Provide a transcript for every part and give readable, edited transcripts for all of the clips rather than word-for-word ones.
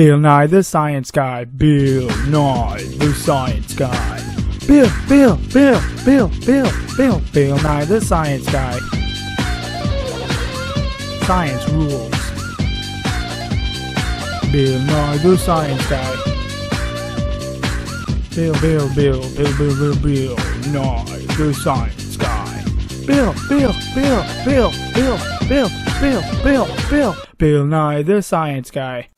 Bill Nye the Science Guy. Bill Nye the Science Guy. Bill Nye the Science Guy. Science rules. Bill Nye the Science Guy. Bill Nye the Science Guy. Bill Nye the Science Guy.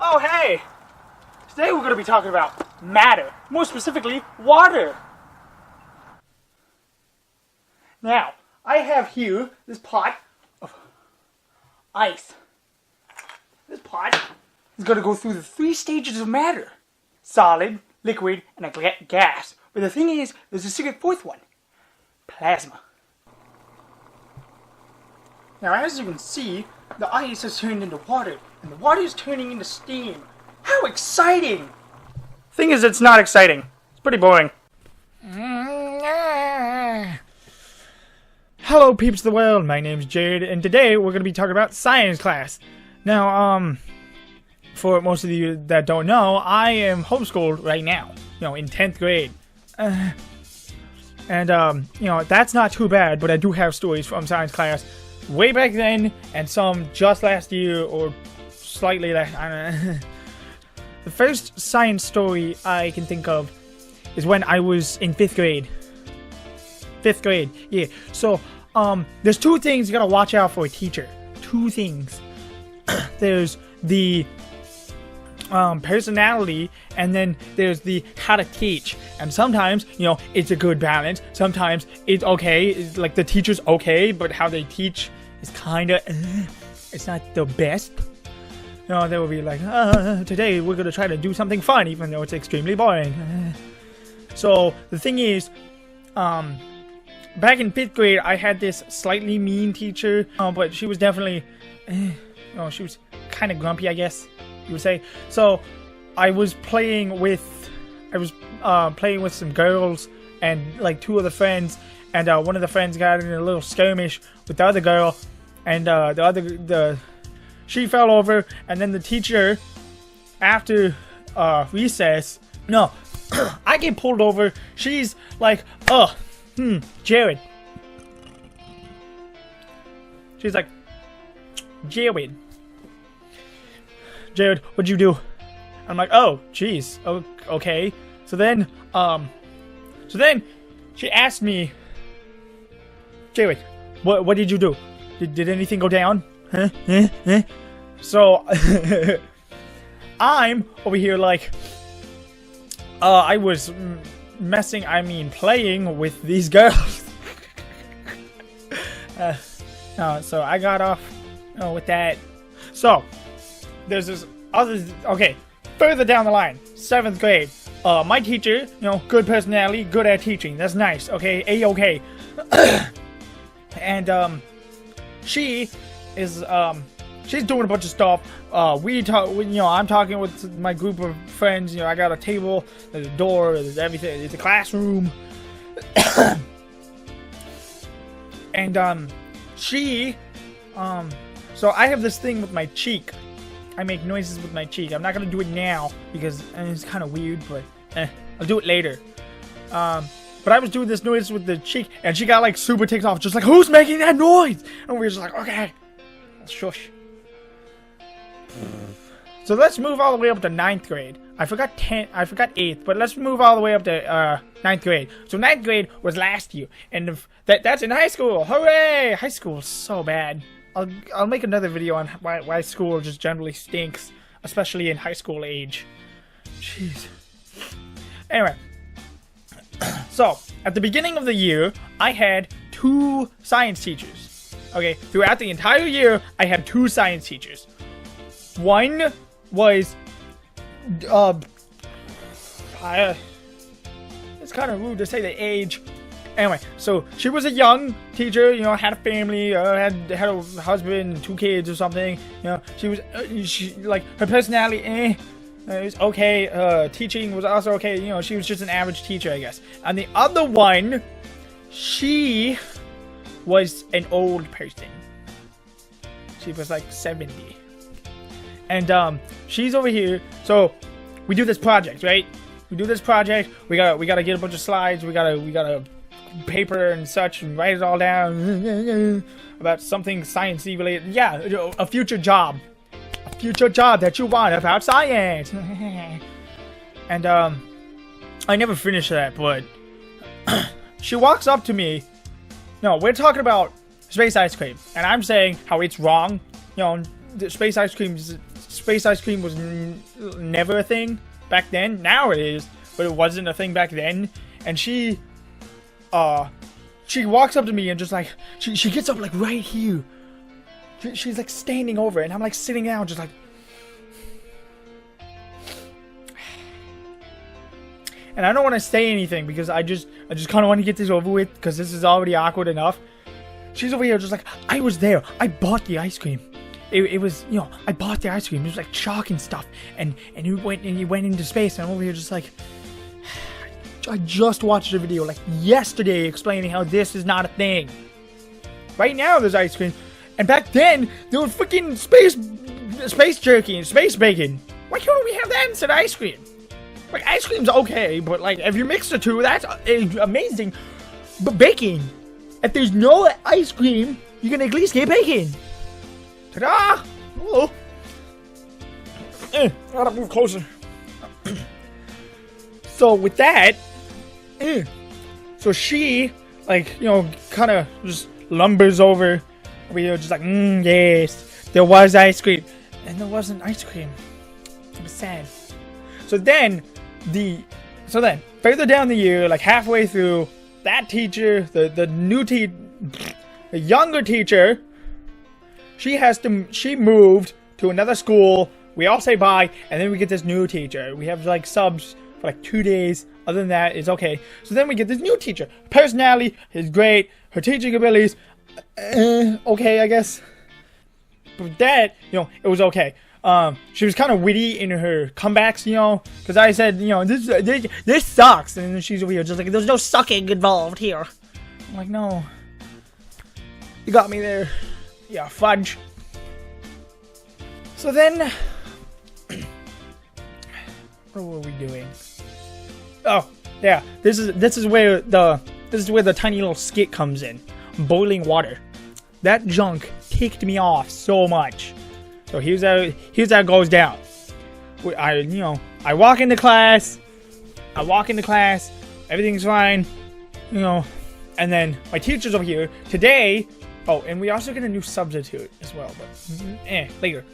Oh hey! Today we're going to be talking about matter, more specifically water. Now, I have here this pot of ice. This pot is going to go through the 3 stages of matter: solid, liquid, and a gas. But the thing is, there's a secret 4th one: plasma. Now, as you can see, the ice has turned into water, and the water is turning into steam. How exciting! Thing is, it's not exciting. It's pretty boring. Hello, peeps of the world. My name's Jared, and today we're going to be talking about science class. Now, for most of you that don't know, I am homeschooled right now, in 10th grade. That's not too bad, but I do have stories from science class way back then, and some just last year, or slightly less, I don't know. The first science story I can think of is when I was in 5th grade. 5th grade, yeah. So, there's 2 things you gotta watch out for a teacher. 2 things. There's the personality, and then there's the how to teach. And sometimes, it's a good balance. Sometimes it's okay, it's like the teacher's okay, but how they teach is kinda, it's not the best. They will be like, today we're gonna try to do something fun, even though it's extremely boring. So, the thing is, back in 5th grade, I had this slightly mean teacher, but she was definitely, she was kind of grumpy, I guess you would say. So, I was playing with some girls and like 2 other friends, and one of the friends got in a little skirmish with the other girl, and she fell over, and then the teacher, after recess, I get pulled over. She's like, Jared. She's like, Jared, what'd you do? I'm like, oh, jeez, okay. So then she asked me, Jared, what did you do? Did anything go down? Huh? So, I'm over here like, I was playing with these girls. So I got off, with that. So, there's this other, further down the line, 7th grade. My teacher, good personality, good at teaching. That's nice, okay? A-okay. And, she is, she's doing a bunch of stuff. I'm talking with my group of friends. I got a table, there's a door, there's everything. It's a classroom. And, so I have this thing with my cheek. I make noises with my cheek. I'm not gonna do it now because it's kind of weird, but I'll do it later. But I was doing this noise with the cheek, and she got like super ticked off, just like, who's making that noise? And we were just like, okay, shush. So let's move all the way up to 9th grade. I forgot 8th, but let's move all the way up to 9th grade. So 9th grade was last year, and that's in high school. Hooray! High school is so bad. I'll make another video on why school just generally stinks, especially in high school age. Jeez. Anyway, so at the beginning of the year, I had 2 science teachers. Okay, throughout the entire year, I had 2 science teachers. One was, it's kind of rude to say the age. Anyway, so she was a young teacher, had a family, had a husband and 2 kids or something. She was, her personality, it was okay. Teaching was also okay. She was just an average teacher, I guess. And the other one, she was an old person. She was like 70. And she's over here. So we do this project, right? We do this project. We gotta get a bunch of slides. We gotta paper and such and write it all down about something sciencey related. Yeah, a future job. A future job that you want about science. And I never finished that, but she walks up to me. No, we're talking about space ice cream, and I'm saying how it's wrong. You know, the space ice cream was never a thing back then. Now it is, but it wasn't a thing back then. And she walks up to me and just like she gets up like right here. She's like standing over, and I'm like sitting down, just like. And I don't want to say anything because I just kind of want to get this over with because this is already awkward enough. She's over here just like, I was there. I bought the ice cream. It was, you know, I bought the ice cream. It was like chalk and stuff. And you went into space. And I'm over here just like, I just watched a video like yesterday explaining how this is not a thing. Right now there's ice cream. And back then there was freaking space jerky and space bacon. Why can't we have that instead of ice cream? Like, ice cream's okay, but, like, if you mix the two, that's amazing. But bacon, if there's no ice cream, you can at least get bacon. Ta-da! Hello. Gotta move closer. So, with that, so she, like, you know, kind of just lumbers over here, just like, yes, there was ice cream. And there wasn't ice cream. It was sad. So then further down the year, like halfway through, that teacher, the younger teacher, she moved to another school. We all say bye, and then we get this new teacher. We have like subs for like 2 days. Other than that, it's okay. So then we get this new teacher. Personality is great. Her teaching abilities, okay, I guess. But that, you know, it was okay. She was kind of witty in her comebacks, you know, because I said, you know, this sucks, and then she's over here just like, there's no sucking involved here. I'm like, no, you got me there, yeah, fudge. So then, what were we doing? Oh, yeah, this is where the tiny little skit comes in. Boiling water. That junk ticked me off so much. So here's how it goes down. I walk into class. Everything's fine. You know, and then my teacher's over here today. Oh, and we also get a new substitute as well, but later.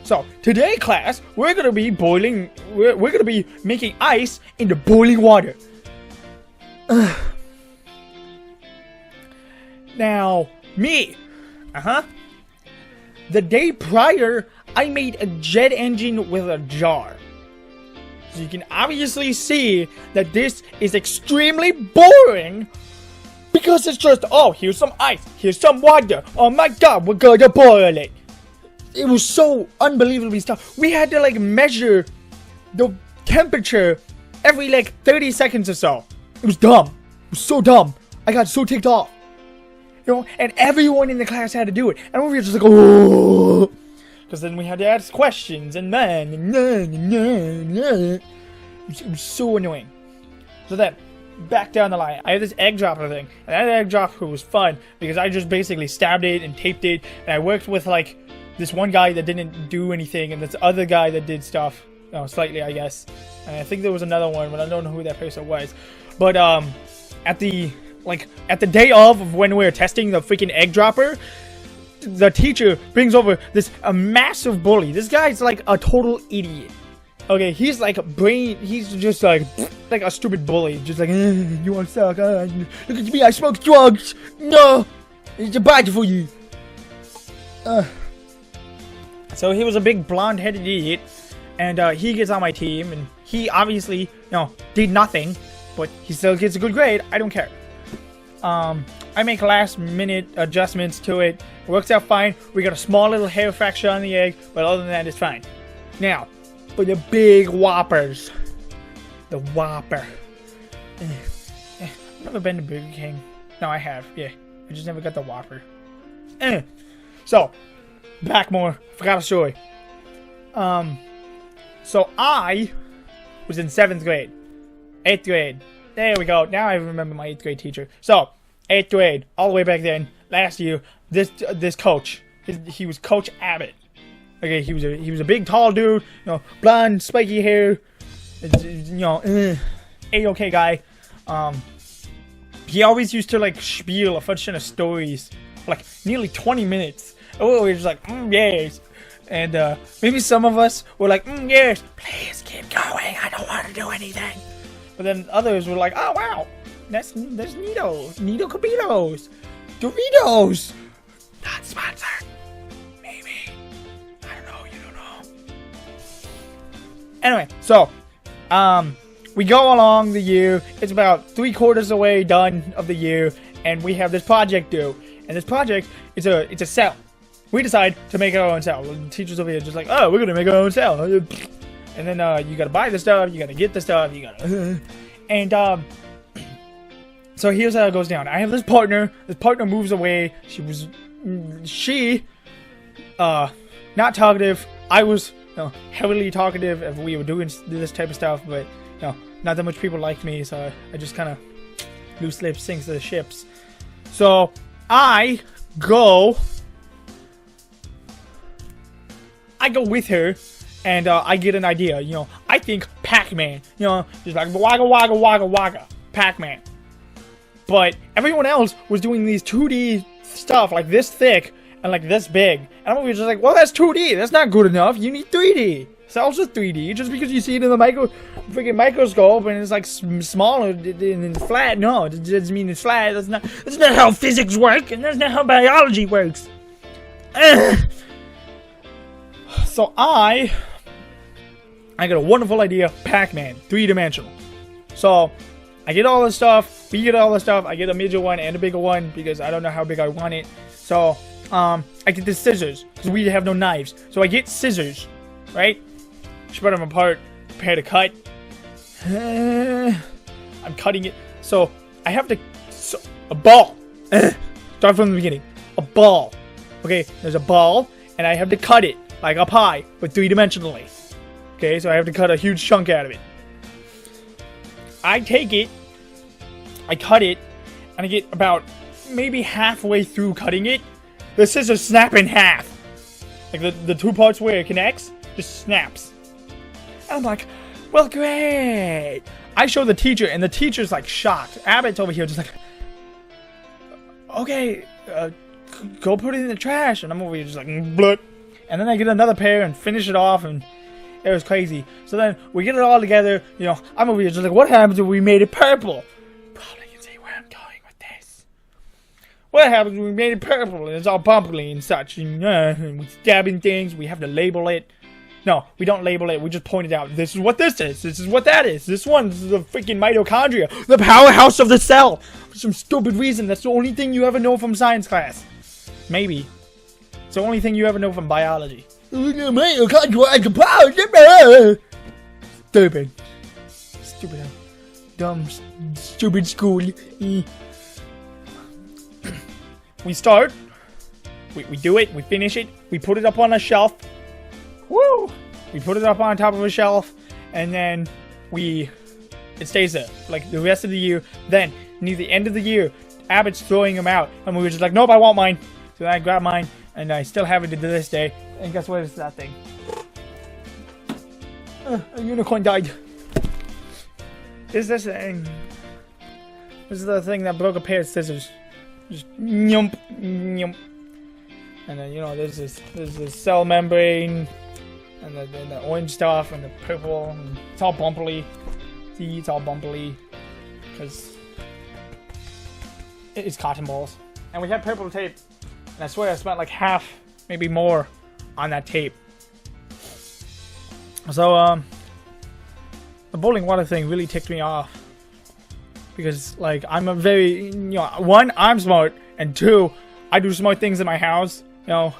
So today, class, we're gonna be boiling. We're gonna be making ice into boiling water. Now, me. The day prior, I made a jet engine with a jar. So you can obviously see that this is extremely boring. Because it's just, oh, here's some ice, here's some water. Oh my god, we're gonna boil it. It was so unbelievably tough. We had to like measure the temperature every like 30 seconds or so. It was dumb. It was so dumb. I got so ticked off. You know, and everyone in the class had to do it. And we were just like, oh. Because then we had to ask questions, and it was so annoying. So then, back down the line, I had this egg dropper thing. And that egg dropper was fun, because I just basically stabbed it and taped it. And I worked with, like, this one guy that didn't do anything, and this other guy that did stuff. Slightly, I guess. And I think there was another one, but I don't know who that person was. But, at the day of when we were testing the freaking egg dropper, the teacher brings over a massive bully. This guy's like a total idiot. Okay, he's like he's just like a stupid bully. Just like, you want to suck? Look at me, I smoke drugs. No, it's bad for you. So he was a big blonde-headed idiot, and he gets on my team, and he obviously, did nothing, but he still gets a good grade. I don't care. I make last-minute adjustments to it. It works out fine. We got a small little hair fracture on the egg, but other than that, it's fine. Now, for the big whoppers. The Whopper. I've never been to Burger King. No, I have. Yeah. I just never got the Whopper. So, back more. Forgot a story. So I was in 7th grade. 8th grade. There we go. Now I remember my 8th grade teacher. So, 8th grade, all the way back then, last year, this coach, he was Coach Abbott. Okay, he was a big, tall dude, blonde, spiky hair, A-okay guy. He always used to, like, spiel a bunch of stories for, like, nearly 20 minutes. Oh, he was like, yes. And, maybe some of us were like, yes, please keep going, I don't want to do anything. But then others were like, oh, wow, there's Neato Capitos, Doritos, not sponsored, maybe, I don't know, you don't know. Anyway, so, we go along the year, it's about 3/4 away done of the year, and we have this project due, and this project, it's a cell. We decide to make our own cell. And the teachers over here just like, oh, we're gonna make our own cell. And then you gotta buy the stuff, you gotta get the stuff, you gotta and so here's how it goes down. I have this partner moves away. She not talkative. I was heavily talkative if we were doing this type of stuff, but not that much people liked me, so I just kinda loose lips sinks the ships. So I go with her, and I get an idea. I think Pac-Man. Just like wagga wagga wagga wagga, Pac-Man. But everyone else was doing these 2D stuff like this thick and like this big, and we were just like, well, that's 2D. That's not good enough. You need 3D. Cells are 3D. Just because you see it in the freaking microscope and it's like smaller and flat, no, it doesn't mean it's flat. That's not how physics work, and that's not how biology works. So I got a wonderful idea, Pac-Man, 3-dimensional. So I get all this stuff, we get all this stuff, I get a major one and a bigger one because I don't know how big I want it. So I get the scissors because we have no knives. So I get scissors, right? Spread them apart, prepare to cut. I'm cutting it. So I have to, a ball. Start from the beginning. A ball. Okay, there's a ball and I have to cut it. Like a pie, but 3-dimensionally. Okay, so I have to cut a huge chunk out of it. I take it, I cut it, and I get about maybe halfway through cutting it, the scissors snap in half. Like the two parts where it connects, just snaps. And I'm like, well, great. I show the teacher, and the teacher's like shocked. Abbott's over here just like, okay, go put it in the trash. And I'm over here just like, blut. And then I get another pair and finish it off, and it was crazy. So then we get it all together. I'm over here just like, what happens if we made it purple? Probably can see where I'm going with this. What happens if we made it purple and it's all bumpy and such? And we stabbing things. We have to label it. No, we don't label it. We just point it out. This is what this is. This is what that is. This is the freaking mitochondria, the powerhouse of the cell. For some stupid reason, that's the only thing you ever know from science class. Maybe. It's the only thing you ever know from biology. Stupid. Dumb, stupid school. We start. We do it. We finish it. We put it up on a shelf. Woo! We put it up on top of a shelf. And then it stays there. Like the rest of the year. Then, near the end of the year, Abbott's throwing them out. And we were just like, nope, I want mine. So then I grabbed mine. And I still have it to this day. And guess what is that thing? A unicorn died. Is this thing? This is the thing that broke a pair of scissors. Just nyump, nyump. And then, there's this cell membrane. And the orange stuff. And the purple. And it's all bumpily. See, it's all bumpily. Because it's cotton balls. And we had purple tape. And I swear I spent like half, maybe more, on that tape. So, the boiling water thing really ticked me off. Because, like, I'm a very, one, I'm smart. And two, I do smart things in my house. And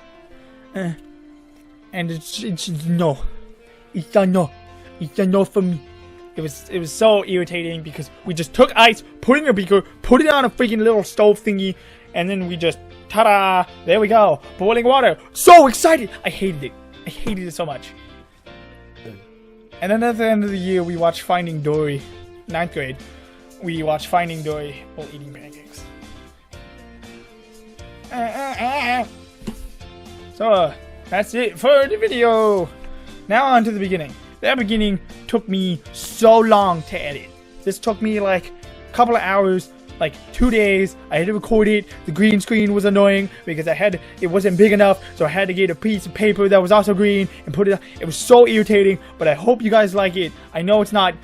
it's no. It's a no. It's a no for me. It was so irritating because we just took ice, put it in a beaker, put it on a freaking little stove thingy, and then we just Ta-da! There we go. Boiling water. So excited! I hated it. I hated it so much. And then at the end of the year, we watched Finding Dory. 9th grade. We watched Finding Dory while eating pancakes. So, that's it for the video. Now on to the beginning. That beginning took me so long to edit. This took me like a couple of hours, like 2 days. I had to record it. The green screen was annoying because it wasn't big enough, so I had to get a piece of paper that was also green and put it. It was so irritating, but I hope you guys like it. I know it's not,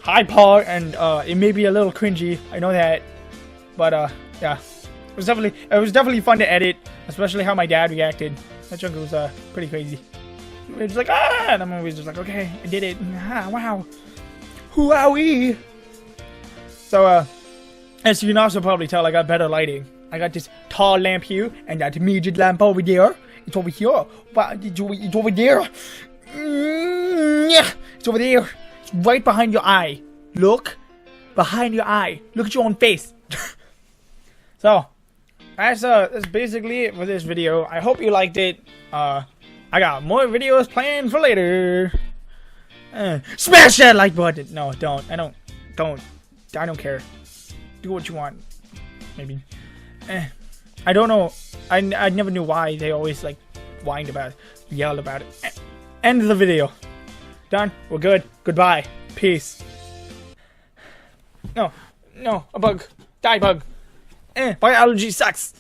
high power and it may be a little cringy. I know that, but yeah, it was definitely fun to edit, especially how my dad reacted. That chunk was pretty crazy. He was like, ah, and I'm always just like, okay, I did it. Ah, wow, wowee. So as you can also probably tell, I got better lighting. I got this tall lamp here, and that midget lamp over there. It's over here. Wow, it's over there. It's over there. It's right behind your eye. Look. Behind your eye. Look at your own face. So, that's basically it for this video. I hope you liked it. I got more videos planned for later. Smash that like button. No, don't. I don't care. Do what you want. Maybe. I don't know. I never knew why they always like whined about it, yelled about it. End of the video. Done. We're good. Goodbye. Peace. No, a bug. Die, bug. Biology sucks.